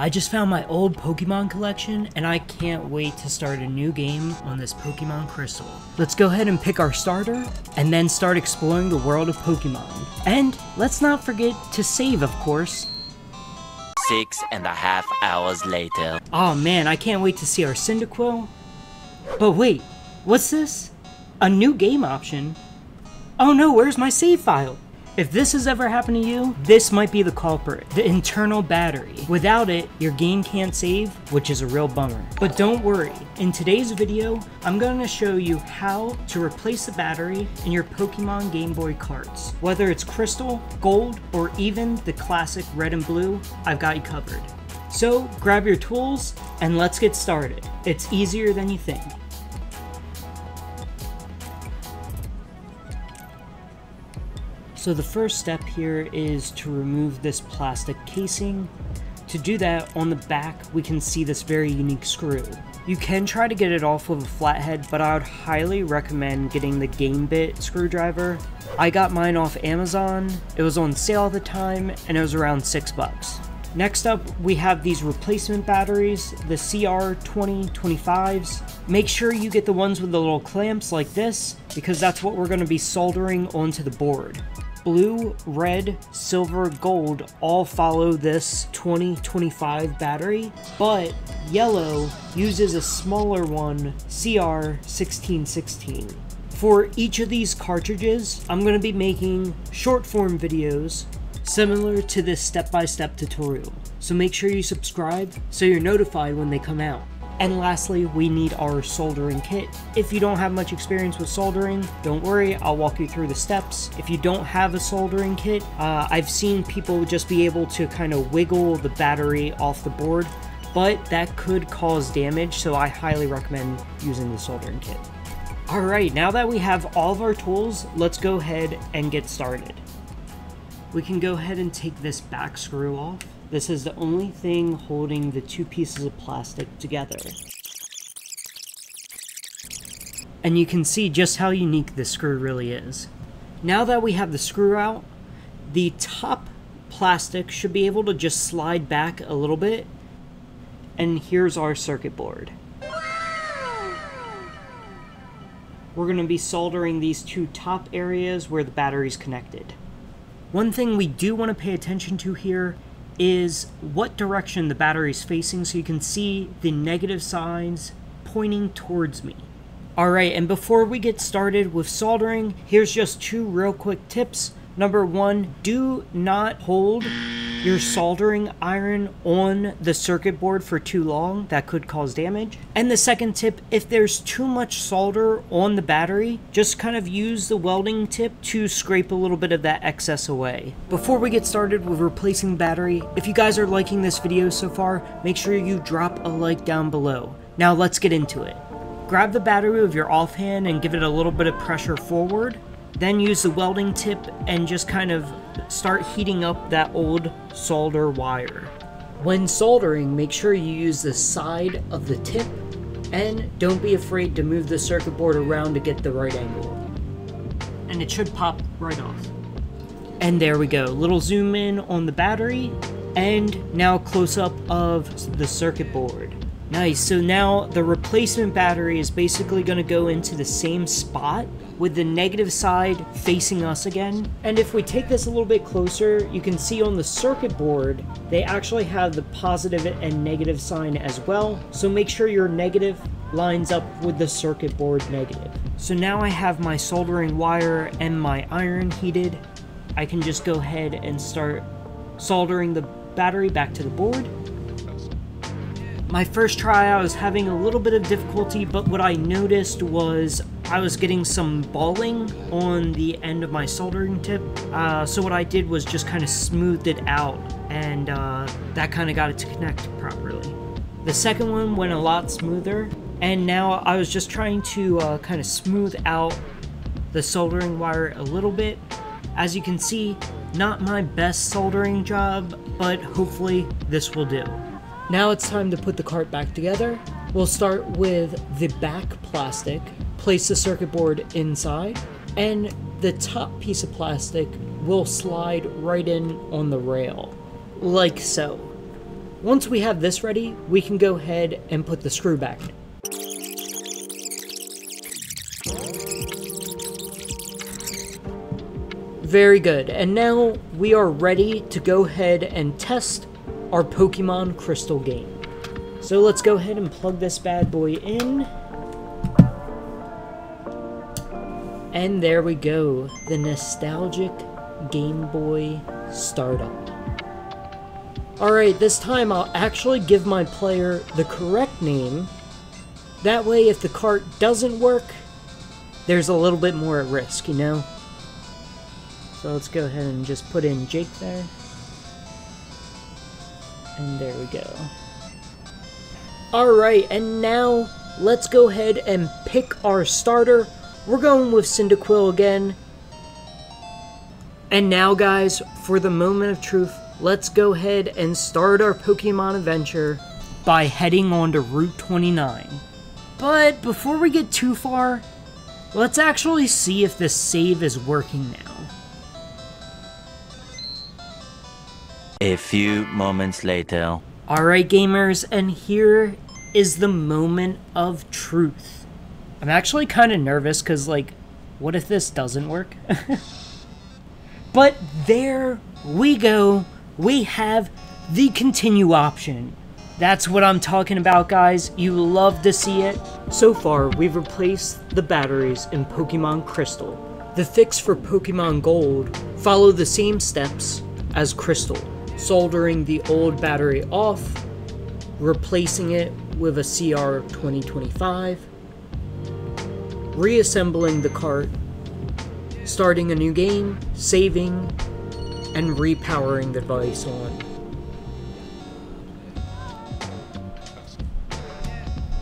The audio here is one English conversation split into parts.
I just found my old Pokemon collection and I can't wait to start a new game on this Pokemon Crystal. Let's go ahead and pick our starter and then start exploring the world of Pokemon. And let's not forget to save, of course. 6.5 hours later. Oh man, I can't wait to see our Cyndaquil. But wait, what's this? A new game option? Oh no, where's my save file? If this has ever happened to you, this might be the culprit, the internal battery. Without it, your game can't save, which is a real bummer. But don't worry, in today's video, I'm going to show you how to replace the battery in your Pokemon Game Boy carts. Whether it's Crystal, Gold, or even the classic Red and Blue, I've got you covered. So grab your tools and let's get started. It's easier than you think. So the first step here is to remove this plastic casing. To do that, on the back we can see this very unique screw. You can try to get it off with a flathead, but I would highly recommend getting the Gameboy screwdriver. I got mine off Amazon, it was on sale at the time, and it was around $6. Next up, we have these replacement batteries, the CR2025s. Make sure you get the ones with the little clamps like this, because that's what we're going to be soldering onto the board. Blue, red, silver, gold all follow this 2025 battery, but yellow uses a smaller one, CR1616. For each of these cartridges, I'm going to be making short form videos similar to this step-by-step tutorial. So make sure you subscribe so you're notified when they come out. And lastly, we need our soldering kit. If you don't have much experience with soldering, don't worry, I'll walk you through the steps. If you don't have a soldering kit, I've seen people just be able to kind of wiggle the battery off the board, but that could cause damage, so I highly recommend using the soldering kit. Alright, now that we have all of our tools, let's go ahead and get started. We can go ahead and take this back screw off. This is the only thing holding the two pieces of plastic together. And you can see just how unique this screw really is. Now that we have the screw out, the top plastic should be able to just slide back a little bit. And here's our circuit board. We're going to be soldering these two top areas where the battery's connected. One thing we do want to pay attention to here is what direction the battery is facing, so you can see the negative signs pointing towards me. Alright, and before we get started with soldering, here's just two real quick tips. Number one, do not hold your soldering iron on the circuit board for too long. That could cause damage. And the second tip, if there's too much solder on the battery, just kind of use the welding tip to scrape a little bit of that excess away. Before we get started with replacing the battery, if you guys are liking this video so far, make sure you drop a like down below. Now let's get into it. Grab the battery with your offhand and give it a little bit of pressure forward. Then use the welding tip and just kind of start heating up that old solder wire. When soldering, make sure you use the side of the tip and don't be afraid to move the circuit board around to get the right angle. And it should pop right off. And there we go, little zoom in on the battery and now close up of the circuit board. Nice, so now the replacement battery is basically going to go into the same spot with the negative side facing us again. And if we take this a little bit closer, you can see on the circuit board, they actually have the positive and negative sign as well. So make sure your negative lines up with the circuit board negative. So now I have my soldering wire and my iron heated. I can just go ahead and start soldering the battery back to the board. My first try, I was having a little bit of difficulty, but what I noticed was I was getting some balling on the end of my soldering tip. So what I did was just kind of smoothed it out, and that kind of got it to connect properly. The second one went a lot smoother, and now I was just trying to kind of smooth out the soldering wire a little bit. As you can see, not my best soldering job, but hopefully this will do. Now it's time to put the cart back together. We'll start with the back plastic, place the circuit board inside, and the top piece of plastic will slide right in on the rail, like so. Once we have this ready, we can go ahead and put the screw back in. Very good, and now we are ready to go ahead and test our Pokemon Crystal game. So let's go ahead and plug this bad boy in. And there we go, the nostalgic Game Boy startup. Alright, this time I'll actually give my player the correct name. That way if the cart doesn't work, there's a little bit more at risk, you know? So let's go ahead and just put in Jake there. And there we go. Alright, and now let's go ahead and pick our starter. We're going with Cyndaquil again. And now guys, for the moment of truth, let's go ahead and start our Pokemon adventure by heading on to Route 29. But before we get too far, let's actually see if this save is working now. A few moments later. Alright gamers, and here is the moment of truth. I'm actually kind of nervous because, like, what if this doesn't work? But there we go. We have the continue option. That's what I'm talking about, guys. You love to see it. So far, we've replaced the batteries in Pokemon Crystal. The fix for Pokemon Gold followed the same steps as Crystal. Soldering the old battery off, replacing it with a CR 2025, reassembling the cart, starting a new game, saving, and repowering the device on.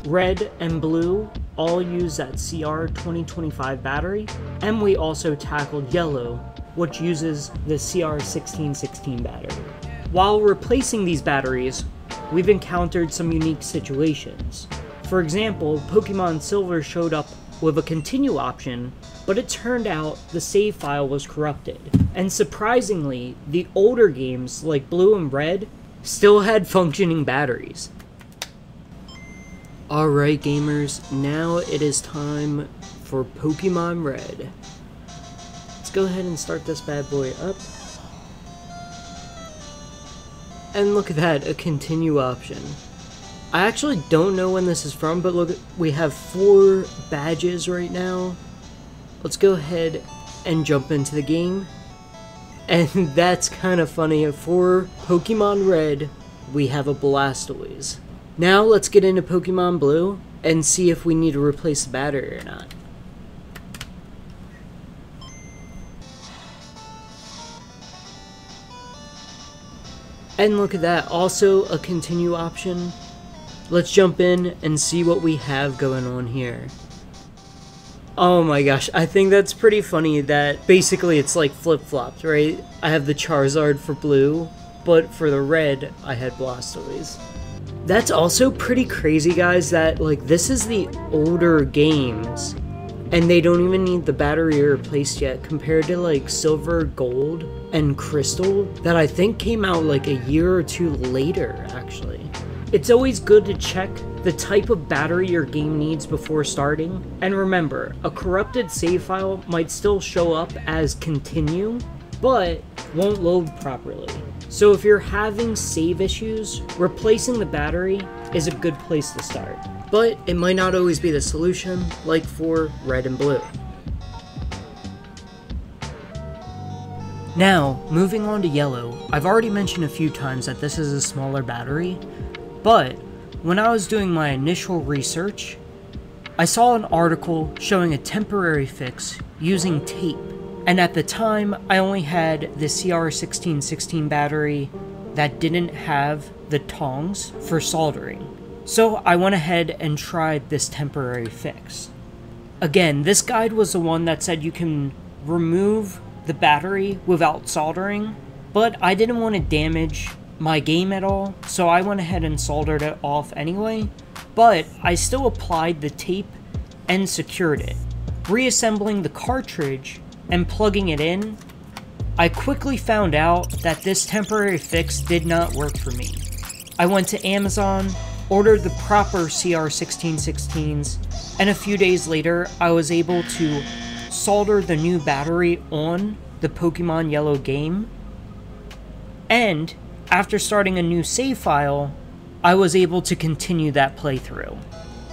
Red and blue all use that CR 2025 battery, and we also tackled yellow, which uses the CR 1616 battery. While replacing these batteries, we've encountered some unique situations. For example, Pokemon Silver showed up with a continue option, but it turned out the save file was corrupted. And surprisingly, the older games like Blue and Red still had functioning batteries. Alright gamers, now it is time for Pokemon Red. Let's go ahead and start this bad boy up. And look at that, a continue option. I actually don't know when this is from, but look, we have 4 badges right now. Let's go ahead and jump into the game. And that's kind of funny, for Pokemon Red, we have a Blastoise. Now let's get into Pokemon Blue and see if we need to replace the battery or not. And look at that, also a continue option. Let's jump in and see what we have going on here. Oh my gosh, I think that's pretty funny that basically it's like flip-flopped, right? I have the Charizard for blue, but for the red, I had Blastoise. That's also pretty crazy, guys, that like this is the older games and they don't even need the battery replaced yet compared to like Silver, Gold, and Crystal that I think came out like a year or 2 later, actually. It's always good to check the type of battery your game needs before starting, and remember, a corrupted save file might still show up as continue, but won't load properly. So if you're having save issues, replacing the battery is a good place to start. But it might not always be the solution, like for Red and Blue. Now, moving on to Yellow, I've already mentioned a few times that this is a smaller battery, but when I was doing my initial research, I saw an article showing a temporary fix using tape. And at the time, I only had the CR 1616 battery that didn't have the tongs for soldering. So I went ahead and tried this temporary fix. Again, this guide was the one that said you can remove the battery without soldering, but I didn't want to damage my game at all, so I went ahead and soldered it off anyway, but I still applied the tape and secured it. Reassembling the cartridge and plugging it in, I quickly found out that this temporary fix did not work for me. I went to Amazon, ordered the proper CR1616s, and a few days later, I was able to solder the new battery on the Pokémon Yellow game, and after starting a new save file, I was able to continue that playthrough.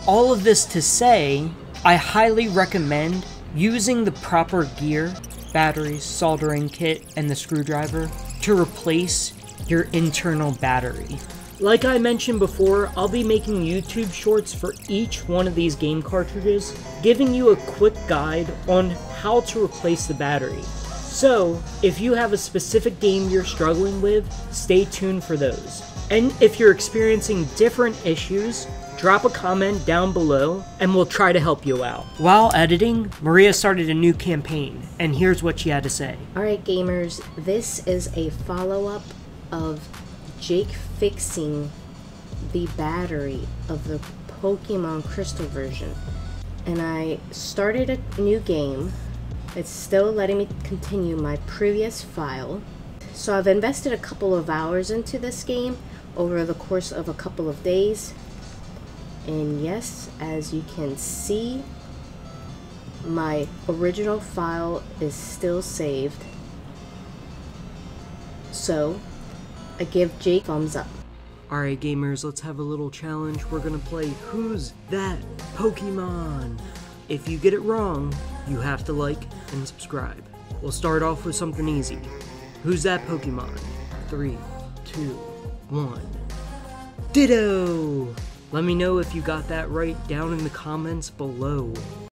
All of this to say, I highly recommend using the proper gear, batteries, soldering kit, and the screwdriver to replace your internal battery. Like I mentioned before, I'll be making YouTube shorts for each one of these game cartridges, giving you a quick guide on how to replace the battery. So, if you have a specific game you're struggling with, stay tuned for those. And if you're experiencing different issues, drop a comment down below and we'll try to help you out. While editing, Maria started a new campaign, and here's what she had to say. Alright gamers, this is a follow-up of Jake fixing the battery of the Pokémon Crystal version. And I started a new game. It's still letting me continue my previous file. So I've invested a couple of hours into this game over the course of a couple of days. And yes, as you can see, my original file is still saved. So I give Jake thumbs up. Alright gamers, let's have a little challenge. We're gonna play Who's That Pokemon? If you get it wrong, you have to like and subscribe. We'll start off with something easy. Who's that Pokemon? 3, 2, 1. Ditto! Let me know if you got that right down in the comments below.